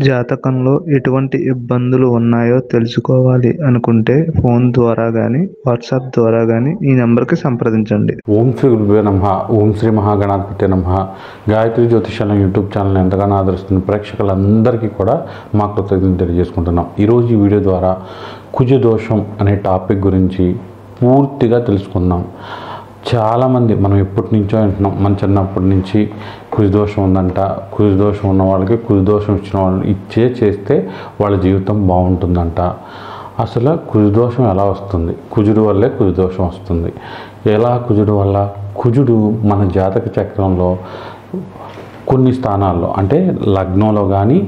జాతకంలో ఎటువంటి ఇబ్బందులు ఉన్నాయో తెలుసుకోవాలి అనుకుంటే ఫోన్ ద్వారా కానీ వాట్సాప్ ద్వారా కానీ ఈ నెంబర్కి సంప్రదించండి. ఓం శ్రీ గురుభ్యో నమః. ఓం శ్రీ మహాగణాధిపతయే నమః. గాయత్రి జ్యోతిష్యాలయం యూట్యూబ్ ఛానల్ ఎంతగానో ఆదరిస్తున్న ప్రేక్షకులందరికీ కూడా మా కృతజ్ఞతలు తెలియజేసుకుంటున్నాం. ఈరోజు ఈ వీడియో ద్వారా కుజదోషం అనే టాపిక్ గురించి పూర్తిగా తెలుసుకుందాం. చాలామంది మనం ఎప్పటి నుంచో వింటున్నాం, మన చిన్నప్పటి నుంచి కుజదోషం ఉందంట, కుజదోషం ఉన్న వాళ్ళకి కుజదోషం ఇచ్చిన వాళ్ళు చేస్తే వాళ్ళ జీవితం బాగుంటుందంట. అసలు కుజదోషం ఎలా వస్తుంది? కుజుడు వల్లే కుజదోషం వస్తుంది. ఎలా కుజుడు వల్ల? కుజుడు మన జాతక చక్రంలో కొన్ని స్థానాల్లో అంటే లగ్నంలో కానీ,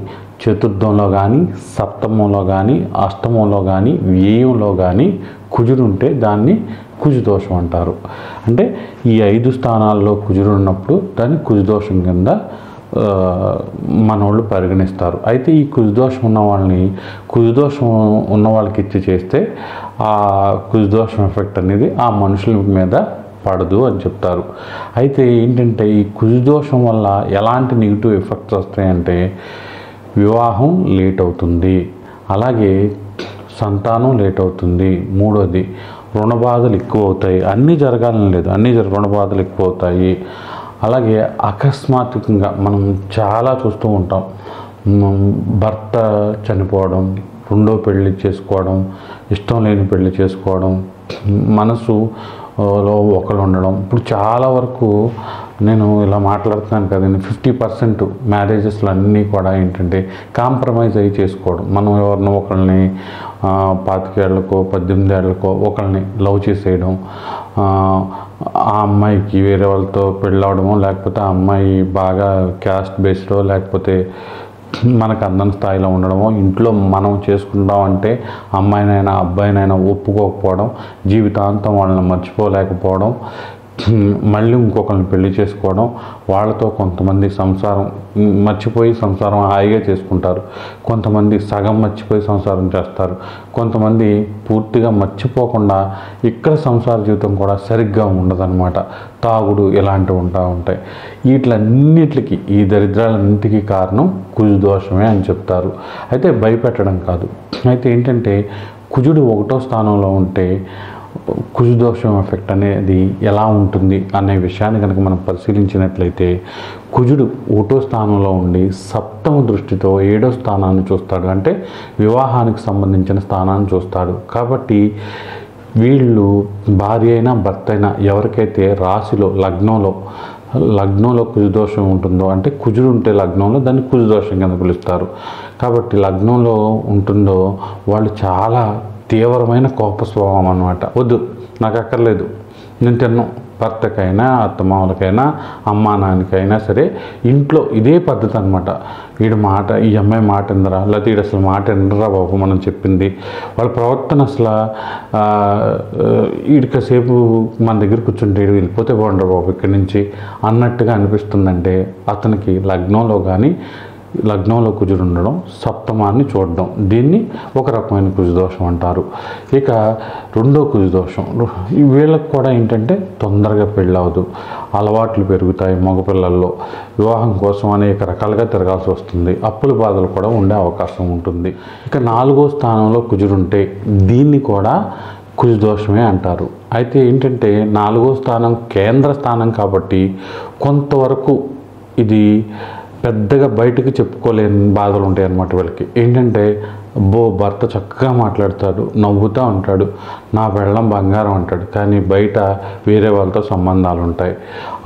చతుర్థంలో కానీ, సప్తమంలో కానీ, అష్టమంలో కానీ, వ్యయంలో కానీ కుజుడు ఉంటే దాన్ని కుజదోషం అంటారు. అంటే ఈ 5 స్థానాల్లో కుజుడు ఉన్నప్పుడు దాన్ని కుజదోషం కింద మనోళ్ళు పరిగణిస్తారు. అయితే ఈ కుజదోషం ఉన్న వాళ్ళని కుజదోషం ఉన్న వాళ్ళకి ఇచ్చి చేస్తే ఆ కుజదోషం ఎఫెక్ట్ అనేది ఆ మనుషుల మీద పడదు అని చెప్తారు. అయితే ఏంటంటే ఈ కుజదోషం వల్ల ఎలాంటి నెగిటివ్ ఎఫెక్ట్స్ వస్తాయంటే వివాహం లేట్ అవుతుంది, అలాగే సంతానం లేట్ అవుతుంది, మూడోది రుణ బాధలు ఎక్కువ అవుతాయి. అన్నీ జరగాలని లేదు, రుణ బాధలు ఎక్కువ అవుతాయి. అలాగే అకస్మాత్తుగా మనం చాలా చూస్తూ ఉంటాం, భర్త చనిపోవడం, రెండో పెళ్లి చేసుకోవడం, ఇష్టం లేని పెళ్లి చేసుకోవడం, మనసులో ఒకరు ఉండడం. ఇప్పుడు చాలా వరకు నేను ఇలా మాట్లాడుతున్నాను కదండి, 50% మ్యారేజెస్లో అన్నీ కూడా ఏంటంటే కాంప్రమైజ్ అయ్యి చేసుకోవడం. మనం ఎవరినో ఒకరిని 25 ఏళ్ళకో 18 ఏళ్ళకో ఒకరిని లవ్ చేసేయడం, ఆ అమ్మాయికి వేరే వాళ్ళతో పెళ్ళవడమో, లేకపోతే ఆ అమ్మాయి బాగా క్యాస్ట్ బేస్డో లేకపోతే మనకు అందని స్థాయిలో ఉండడమో, ఇంట్లో మనం చేసుకుంటామంటే అమ్మాయినైనా అబ్బాయినైనా ఒప్పుకోకపోవడం, జీవితాంతం వాళ్ళని మర్చిపోలేకపోవడం, మళ్ళీ ఇంకొకరిని పెళ్లి చేసుకోవడం, వాళ్ళతో కొంతమంది సంసారం మర్చిపోయి సంసారం హాయిగా చేసుకుంటారు, కొంతమంది సగం మర్చిపోయి సంసారం చేస్తారు, కొంతమంది పూర్తిగా మర్చిపోకుండా ఇక్కడ సంసార జీవితం కూడా సరిగ్గా ఉండదన్నమాట. తాగుడు ఇలాంటివి ఉంటాయి. వీటిలన్నిటికీ ఈ దరిద్రాలన్నింటికీ కారణం కుజదోషమే అని చెప్తారు. అయితే భయపెట్టడం కాదు. అయితే ఏంటంటే కుజుడు 1వ స్థానంలో ఉంటే కుజదోషం ఎఫెక్ట్ అనేది ఎలా ఉంటుంది అనే విషయాన్ని కనుక మనం పరిశీలించినట్లయితే కుజుడు 1వ స్థానంలో ఉండి సప్తమ దృష్టితో 7వ స్థానాన్ని చూస్తాడు. అంటే వివాహానికి సంబంధించిన స్థానాన్ని చూస్తాడు. కాబట్టి వీళ్ళు భార్య అయినా భర్త అయినా ఎవరికైతే రాశిలో లగ్నంలో కుజదోషం ఉంటుందో, అంటే కుజుడు ఉంటే లగ్నంలో దాన్ని కుజదోషం కింద పిలుస్తారు. కాబట్టి లగ్నంలో ఉంటుందో వాళ్ళు చాలా తీవ్రమైన కోప స్వభావం అన్నమాట. వద్దు, నాకు అక్కర్లేదు, నేను తిన్నాను. భర్తకైనా అత్తమామలకైనా అమ్మా నాన్నకైనా సరే ఇంట్లో ఇదే పద్ధతి అనమాట. ఈ అమ్మాయి మాట ఎందరా, లేకపోతే వీడు అసలు మాట ఎండరా బాబు మనం చెప్పింది. వాళ్ళ ప్రవర్తన అసలు వీడికసేపు మన దగ్గర కూర్చుంటే వీడు వెళ్ళిపోతే బాగుండరు బాబు ఇక్కడి నుంచి అన్నట్టుగా అనిపిస్తుందంటే అతనికి లగ్నంలో కుజుడు ఉండడం, సప్తమాన్ని చూడడం, దీన్ని ఒక రకమైన కుజదోషం అంటారు. ఇక 2వ కుజదోషం, వీళ్ళకి కూడా ఏంటంటే తొందరగా పెళ్ళవదు, అలవాట్లు పెరుగుతాయి, మగపిల్లల్లో వివాహం కోసం అనేక రకాలుగా తిరగాల్సి వస్తుంది, అప్పుల బాధలు కూడా ఉండే అవకాశం ఉంటుంది. ఇక 4వ స్థానంలో కుజుడు ఉంటే దీన్ని కూడా కుజదోషమే అంటారు. అయితే ఏంటంటే 4వ స్థానం కేంద్ర స్థానం కాబట్టి కొంతవరకు ఇది పెద్దగా బయటకు చెప్పుకోలేని బాధలు ఉంటాయి అన్నమాట వీళ్ళకి. ఏంటంటే భర్త చక్కగా మాట్లాడతాడు, నవ్వుతూ ఉంటాడు, నా పెళ్ళం బంగారం అంటాడు, కానీ బయట వేరే వాళ్ళతో సంబంధాలు ఉంటాయి,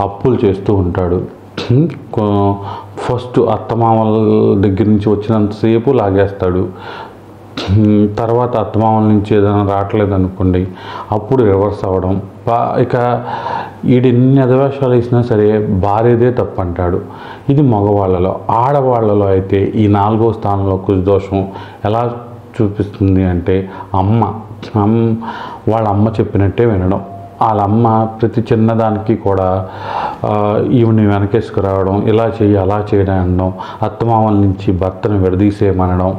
అప్పులు చేస్తూ ఉంటాడు. ఫస్ట్ అత్తమామల దగ్గర నుంచి వచ్చినంతసేపు లాగేస్తాడు, తర్వాత అత్తమామల నుంచి ఏదైనా రావట్లేదు అనుకోండి అప్పుడు రివర్స్ అవ్వడం. ఇక ఎన్ని అధవేషాలు వేసినా సరే భార్యదే తప్పు అంటాడు. ఇది మగవాళ్ళలో. ఆడవాళ్ళలో అయితే ఈ 4వ స్థానంలో కుజదోషం ఎలా చూపిస్తుంది అంటే వాళ్ళ అమ్మ చెప్పినట్టే వినడం, వాళ్ళ అమ్మ ప్రతి చిన్నదానికి కూడా ఈవిని వెనకేసుకురావడం, ఇలా చేయి అలా చేయడం అనడం, అత్తమామల నుంచి భర్తను విడదీసేయమనడం,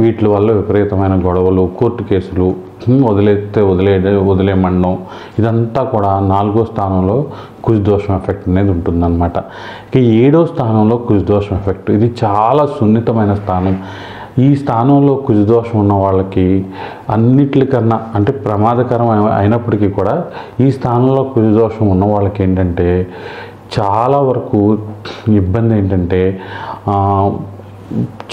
వీటి వల్ల విపరీతమైన గొడవలు, కోర్టు కేసులు, వదిలేయమనడం, ఇదంతా కూడా 4వ స్థానంలో కుజదోషం ఎఫెక్ట్ అనేది ఉంటుందన్నమాట. ఇక 7వ స్థానంలో కుజదోషం ఎఫెక్ట్. ఇది చాలా సున్నితమైన స్థానం. ఈ స్థానంలో కుజదోషం ఉన్న వాళ్ళకి అన్నిటికన్నా అంటే ప్రమాదకరం అయినప్పటికీ కూడా ఈ స్థానంలో కుజదోషం ఉన్న వాళ్ళకి ఏంటంటే చాలా వరకు ఇబ్బంది ఏంటంటే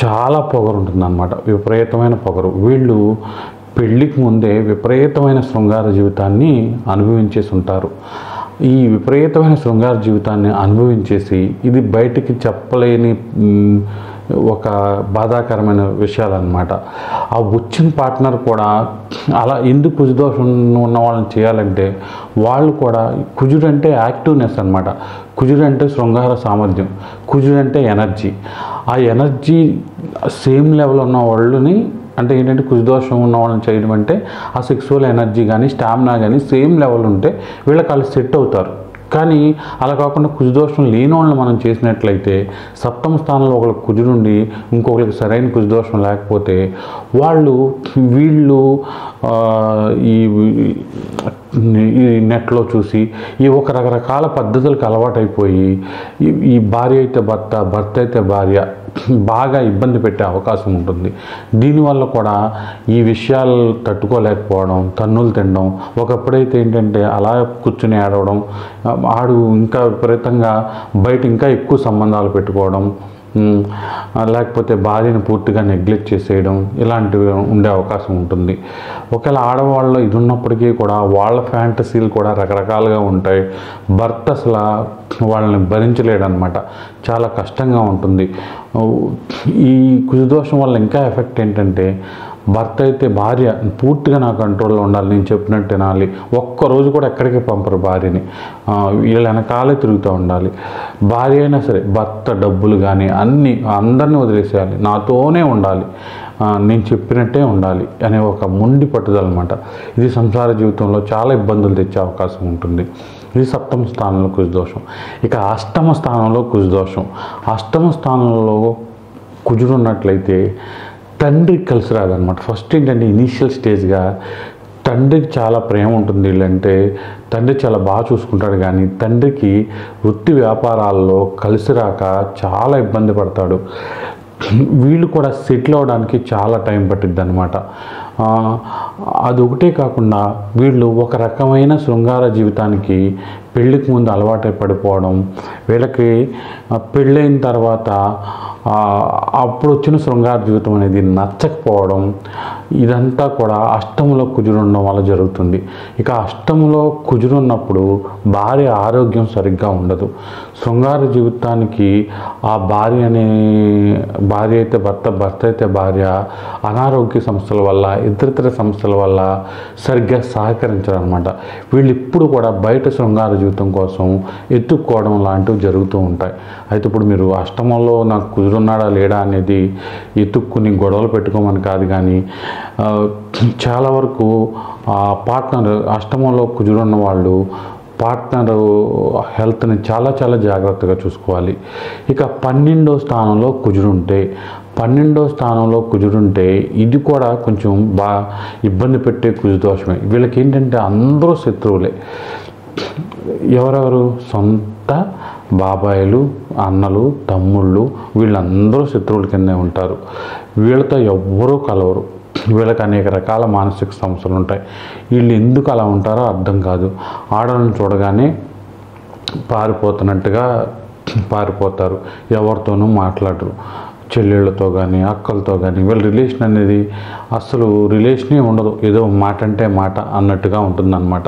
చాలా పొగరు ఉంటుందన్నమాట, విపరీతమైన పొగరు. వీళ్ళు పెళ్ళికి ముందే విపరీతమైన శృంగార జీవితాన్ని అనుభవించేసి ఉంటారు. ఈ విపరీతమైన శృంగార జీవితాన్ని అనుభవించేసి ఇది బయటికి చెప్పలేని ఒక బాధాకరమైన విషయాలు అన్నమాట. ఆ వచ్చిన పార్ట్నర్ కూడా అలా ఎందుకు కుజదోషం ఉన్న వాళ్ళని చేయాలంటే వాళ్ళు కూడా, కుజుడు అంటే యాక్టివ్నెస్ అనమాట, కుజుడు అంటే శృంగార సామర్థ్యం, కుజుడు అంటే ఎనర్జీ. ఆ ఎనర్జీ సేమ్ లెవెల్ ఉన్న వాళ్ళని అంటే ఏంటంటే కుజదోషం ఉన్న వాళ్ళని చేయడం అంటే ఆ సెక్సువల్ ఎనర్జీ కానీ స్టామినా కానీ సేమ్ లెవెల్ ఉంటే వీళ్ళకి వాళ్ళు సెట్ అవుతారు. కానీ అలా కాకుండా కుజదోషం లేని వాళ్ళని మనం చేసినట్లయితే 7వ స్థానంలో ఒకరికి కుజుడుండి ఇంకొకరికి సరైన కుజదోషం లేకపోతే వీళ్ళు ఈ నెట్లో చూసి ఈ ఒక రకరకాల పద్ధతులకు అలవాటైపోయి ఈ భార్య అయితే భర్త, భర్త అయితే భార్య బాగా ఇబ్బంది పెట్టే అవకాశం ఉంటుంది. దీనివల్ల కూడా ఈ విషయాలు తట్టుకోలేకపోవడం, తన్నులు తినడం, ఒకప్పుడైతే ఏంటంటే అలా కూర్చుని ఏడవడం, ఆడు ఇంకా విపరీతంగా బయట ఇంకా ఎక్కువ సంబంధాలు పెట్టుకోవడం, లేకపోతే భార్యను పూర్తిగా నెగ్లెక్ట్ చేసేయడం, ఇలాంటివి ఉండే అవకాశం ఉంటుంది. ఒకవేళ ఆడవాళ్ళలో ఇది ఉన్నప్పటికీ కూడా వాళ్ళ ఫ్యాంటసీలు కూడా రకరకాలుగా ఉంటాయి. భర్త అసలు వాళ్ళని భరించలేడు అనమాట, చాలా కష్టంగా ఉంటుంది. ఈ కుజదోషం వల్ల ఇంకా ఎఫెక్ట్ ఏంటంటే భర్త అయితే భార్య పూర్తిగా నా కంట్రోల్లో ఉండాలి, నేను చెప్పినట్టు వినాలి, ఒక్కరోజు కూడా ఎక్కడికి పంపరు భార్యని, వీళ్ళ వెనకాలే తిరుగుతూ ఉండాలి. భార్య అయినా సరే భర్త డబ్బులు కానీ అందరినీ వదిలేసేయాలి, నాతోనే ఉండాలి, నేను చెప్పినట్టే ఉండాలి అనే ఒక మొండి పట్టుదల అనమాట. ఇది సంసార జీవితంలో చాలా ఇబ్బందులు తెచ్చే అవకాశం ఉంటుంది. ఇది 7వ స్థానంలో కుజదోషం. ఇక 8వ స్థానంలో కుజదోషం. 8వ స్థానంలో కుజుడు ఉన్నట్లయితే తండ్రికి కలిసి రాదనమాట. ఫస్ట్ ఏంటంటే ఇనీషియల్ స్టేజ్గా తండ్రికి చాలా ప్రేమ ఉంటుంది వీళ్ళంటే, తండ్రి చాలా బాగా చూసుకుంటాడు, కానీ తండ్రికి వృత్తి వ్యాపారాల్లో కలిసి రాక చాలా ఇబ్బంది పడతాడు. వీళ్ళు కూడా సెటిల్ అవ్వడానికి చాలా టైం పట్టిద్ది అనమాట. అది ఒకటే కాకుండా వీళ్ళు ఒక రకమైన శృంగార జీవితానికి పెళ్ళికి ముందు అలవాటై పడిపోవడం, వీళ్ళకి పెళ్ళైన తర్వాత అప్పుడు వచ్చిన శృంగార జీవితం అనేది నచ్చకపోవడం, ఇదంతా కూడా అష్టంలో కుజుడు ఉండడం వల్ల జరుగుతుంది. ఇక అష్టంలో కుజుడు ఉన్నప్పుడు భార్య ఆరోగ్యం సరిగ్గా ఉండదు. శృంగార జీవితానికి ఆ భార్య అయితే భర్త, భర్త అయితే భార్య అనారోగ్య సమస్యల వల్ల, ఇతరితర సమస్యల వల్ల సరిగ్గా సహకరించరు అనమాట. వీళ్ళు ఇప్పుడు కూడా బయట శృంగార జీవితం కోసం ఎత్తుక్కోవడం లాంటివి జరుగుతూ ఉంటాయి. అయితే ఇప్పుడు మీరు అష్టమంలో నాకు కుదురున్నాడా లేడా అనేది ఎత్తుక్కుని గొడవలు పెట్టుకోమని కాదు, కానీ చాలా వరకు పార్ట్నర్ అష్టమంలో కుజుడున్న వాళ్ళు పార్ట్నర్ హెల్త్ని చాలా చాలా జాగ్రత్తగా చూసుకోవాలి. ఇక 12వ స్థానంలో కుజుడుంటే ఇది కూడా కొంచెం ఇబ్బంది పెట్టే కుజదోషమే. వీళ్ళకి ఏంటంటే అందరూ శత్రువులే. ఎవరెవరు? సొంత బాబాయిలు, అన్నలు, తమ్ముళ్ళు, వీళ్ళందరూ శత్రువుల కిందే ఉంటారు. వీళ్ళతో ఎవ్వరూ కలవరు. వీళ్ళకి అనేక రకాల మానసిక సమస్యలు ఉంటాయి. వీళ్ళు ఎందుకు అలా ఉంటారో అర్థం కాదు. ఆడవాళ్ళని చూడగానే పారిపోతారు, ఎవరితోనూ మాట్లాడరు. చెల్లెళ్ళతో కానీ అక్కలతో కానీ వీళ్ళ రిలేషన్ అనేది అసలు రిలేషనే ఉండదు, ఏదో మాట అంటే మాట అన్నట్టుగా ఉంటుందన్నమాట.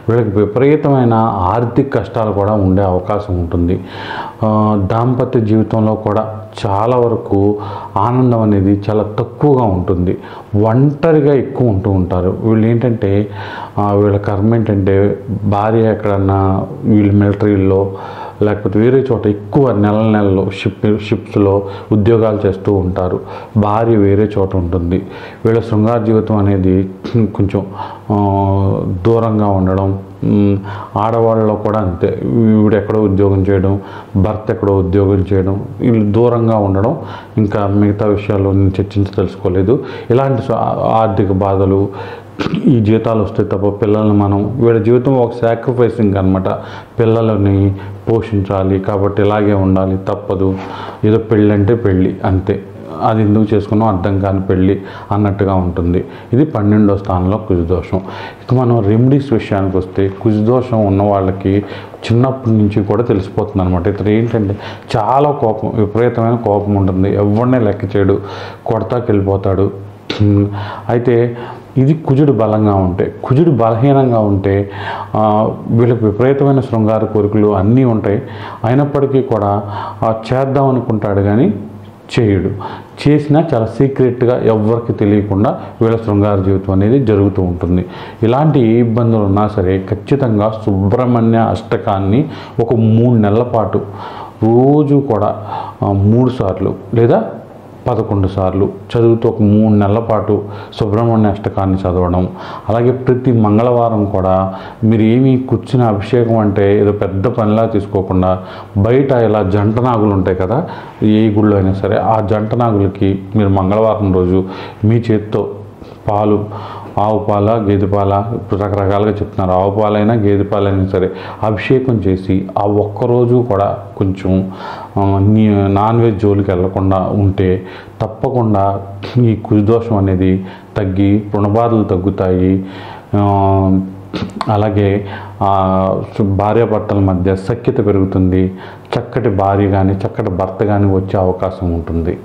వీళ్ళకి విపరీతమైన ఆర్థిక కష్టాలు కూడా ఉండే అవకాశం ఉంటుంది. దాంపత్య జీవితంలో కూడా చాలా వరకు ఆనందం అనేది చాలా తక్కువగా ఉంటుంది. ఒంటరిగా ఎక్కువ ఉంటూ ఉంటారు. వీళ్ళు ఏంటంటే వీళ్ళ కర్మ ఏంటంటే భార్య ఎక్కడన్నా వీళ్ళు మిలిటరీలో లేకపోతే వేరే చోట ఎక్కువ నెలలు షిప్స్లో ఉద్యోగాలు చేస్తూ ఉంటారు. భార్య వేరే చోట ఉంటుంది. వీళ్ళ శృంగార జీవితం అనేది కొంచెం దూరంగా ఉండడం. ఆడవాళ్ళలో కూడా అంతే, వీడు ఎక్కడో ఉద్యోగం చేయడం, భర్త ఎక్కడో ఉద్యోగం చేయడం, వీళ్ళు దూరంగా ఉండడం. ఇంకా మిగతా విషయాల్లో నేను చర్చించి తెలుసుకోలేదు. ఇలాంటి ఆర్థిక బాధలు, ఈ జీతాలు వస్తే తప్ప పిల్లల్ని వీళ్ళ జీవితం ఒక సాక్రిఫైసింగ్ అనమాట. పిల్లలని పోషించాలి కాబట్టి ఇలాగే ఉండాలి, తప్పదు. ఏదో పెళ్ళి అంటే పెళ్ళి అంతే, అది ఎందుకు చేసుకున్నాం అర్థం కాని పెళ్ళి అన్నట్టుగా ఉంటుంది. ఇది 12వ స్థానంలో కుజదోషం. ఇక మనం రెమెడీస్ విషయానికి వస్తే, కుజదోషం ఉన్న వాళ్ళకి చిన్నప్పటి నుంచి కూడా తెలిసిపోతుంది అనమాట. ఇతను ఏంటంటే చాలా కోపం, విపరీతమైన కోపం ఉంటుంది, ఎవరినే లెక్క చేయడు, కొడతాకి వెళ్ళిపోతాడు. అయితే ఇది కుజుడు బలంగా ఉంటే. కుజుడు బలహీనంగా ఉంటే వీళ్ళకి విపరీతమైన శృంగార కోరికలు అన్నీ ఉంటాయి. అయినప్పటికీ కూడా చేద్దాం అనుకుంటాడు కానీ చేయడు. చేసినా చాలా సీక్రెట్గా ఎవరికి తెలియకుండా వీళ్ళ శృంగార జీవితం అనేది జరుగుతూ ఉంటుంది. ఇలాంటి ఏ ఇబ్బందులు ఉన్నా సరే ఖచ్చితంగా సుబ్రహ్మణ్య అష్టకాన్ని ఒక 3 నెలల పాటు రోజు కూడా 3 సార్లు లేదా 11 సార్లు చదువుతూ ఒక 3 నెలల పాటు సుబ్రహ్మణ్య అష్టకాన్ని చదవడం. అలాగే ప్రతి మంగళవారం కూడా మీరు ఏమీ కూర్చుని అభిషేకం అంటే ఏదో పెద్ద పనిలా తీసుకోకుండా బయట ఇలా జంట నాగులు ఉంటాయి కదా, ఏ గుళ్ళో అయినా సరే, ఆ జంట నాగులకి మీరు మంగళవారం రోజు మీ చేత్తో పాలు, ఆవు పాల, గేదె పాల, ఇప్పుడు రకరకాలుగా చెప్తున్నారు, ఆవు పాలైనా గేదె పాలైనా సరే అభిషేకం చేసి ఆ ఒక్కరోజు కూడా కొంచెం నాన్ వెజ్ జోలికి వెళ్లకుండా ఉంటే తప్పకుండా ఈ కుజదోషం అనేది తగ్గి రుణబాధలు తగ్గుతాయి. అలాగే భార్యాభర్తల మధ్య సఖ్యత పెరుగుతుంది. చక్కటి భార్య కానీ చక్కటి భర్త కానీ వచ్చే అవకాశం ఉంటుంది.